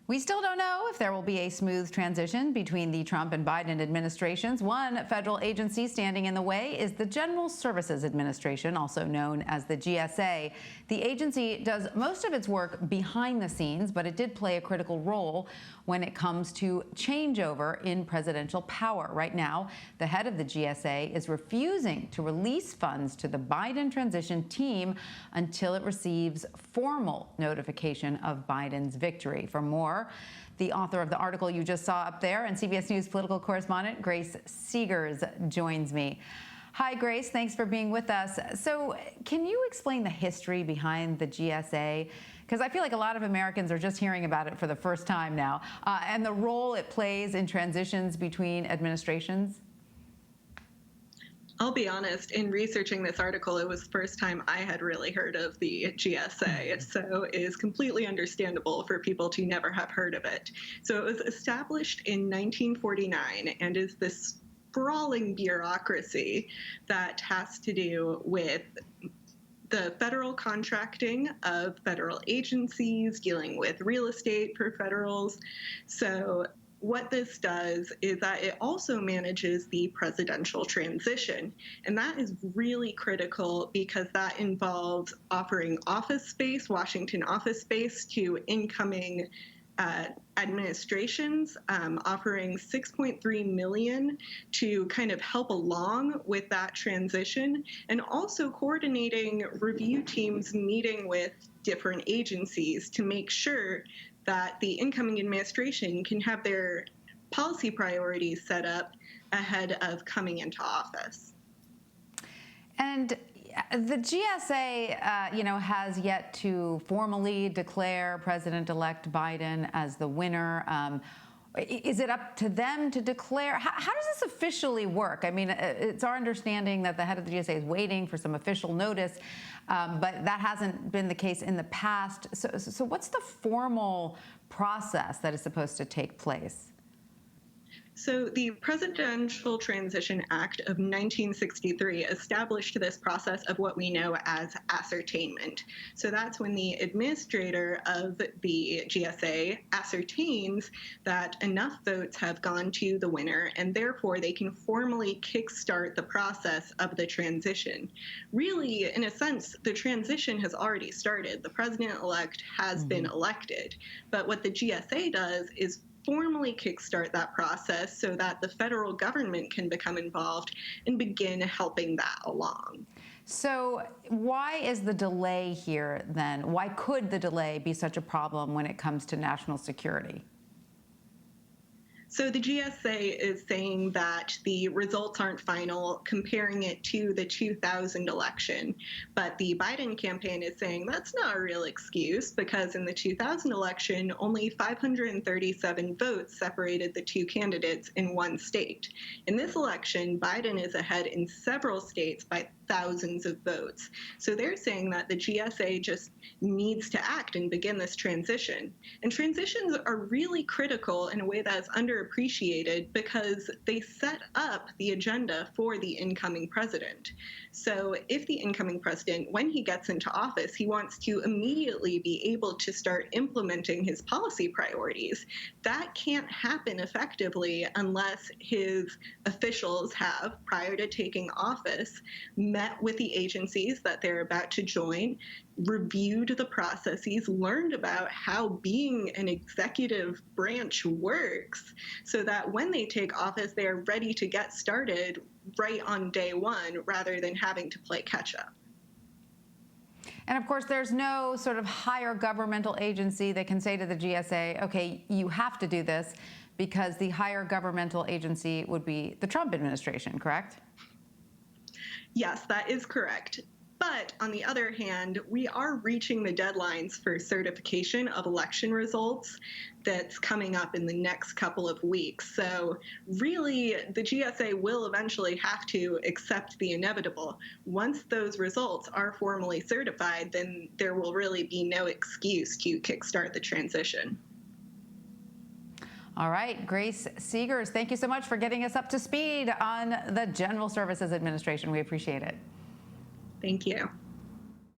We still don't know if there will be a smooth transition between the Trump and Biden administrations. One federal agency standing in the way is the General Services Administration, also known as the GSA. The agency does most of its work behind the scenes, but it did play a critical role when it comes to changeover in presidential power. Right now, the head of the GSA is refusing to release funds to the Biden transition team until it receives formal notification of Biden's victory. For more, the author of the article you just saw up there and CBS News political correspondent Grace Segers joins me. Hi, Grace. Thanks for being with us. So can you explain the history behind the GSA? Because I feel like a lot of Americans are just hearing about it for the first time now, and the role it plays in transitions between administrations. I'll be honest, in researching this article, it was the first time I had really heard of the GSA, so it is completely understandable for people to never have heard of it. So it was established in 1949 and is this sprawling bureaucracy that has to do with the federal contracting of federal agencies, dealing with real estate for federals. So what this does is that it also manages the presidential transition. And that is really critical because that involves offering office space, Washington office space, to incoming administrations, offering $6.3 million to kind of help along with that transition, and also coordinating review teams meeting with different agencies to make sure that the incoming administration can have their policy priorities set up ahead of coming into office. And the GSA, has yet to formally declare President-elect Biden as the winner. Is it up to them to declare? How does this officially work? I mean, it's our understanding that the head of the GSA is waiting for some official notice, but that hasn't been the case in the past. So what's the formal process that is supposed to take place? So the Presidential Transition Act of 1963 established this process of what we know as ascertainment. So that's when the administrator of the GSA ascertains that enough votes have gone to the winner, and therefore they can formally kickstart the process of the transition. Really, in a sense, the transition has already started. The president-elect has been elected. But what the GSA does is formally kickstart that process so that the federal government can become involved and begin helping that along. So why is the delay here then? Why could the delay be such a problem when it comes to national security? So the GSA is saying that the results aren't final, comparing it to the 2000 election. But the Biden campaign is saying that's not a real excuse because in the 2000 election, only 537 votes separated the two candidates in one state. In this election, Biden is ahead in several states by thousands of votes. So they're saying that the GSA just needs to act and begin this transition. And transitions are really critical in a way that's underappreciated because they set up the agenda for the incoming president. So if the incoming president, when he gets into office, he wants to immediately be able to start implementing his policy priorities, that can't happen effectively unless his officials have, prior to taking office, met with the agencies that they're about to join, reviewed the processes, learned about how being an executive branch works, so that when they take office, they are ready to get started right on day one rather than having to play catch up. And of course, there's no sort of higher governmental agency that can say to the GSA, okay, you have to do this, because the higher governmental agency would be the Trump administration, correct? Yes, that is correct. But on the other hand, we are reaching the deadlines for certification of election results that's coming up in the next couple of weeks. So really, the GSA will eventually have to accept the inevitable. Once those results are formally certified, then there will really be no excuse to kickstart the transition. All right, Grace Segers, thank you so much for getting us up to speed on the General Services Administration. We appreciate it. Thank you.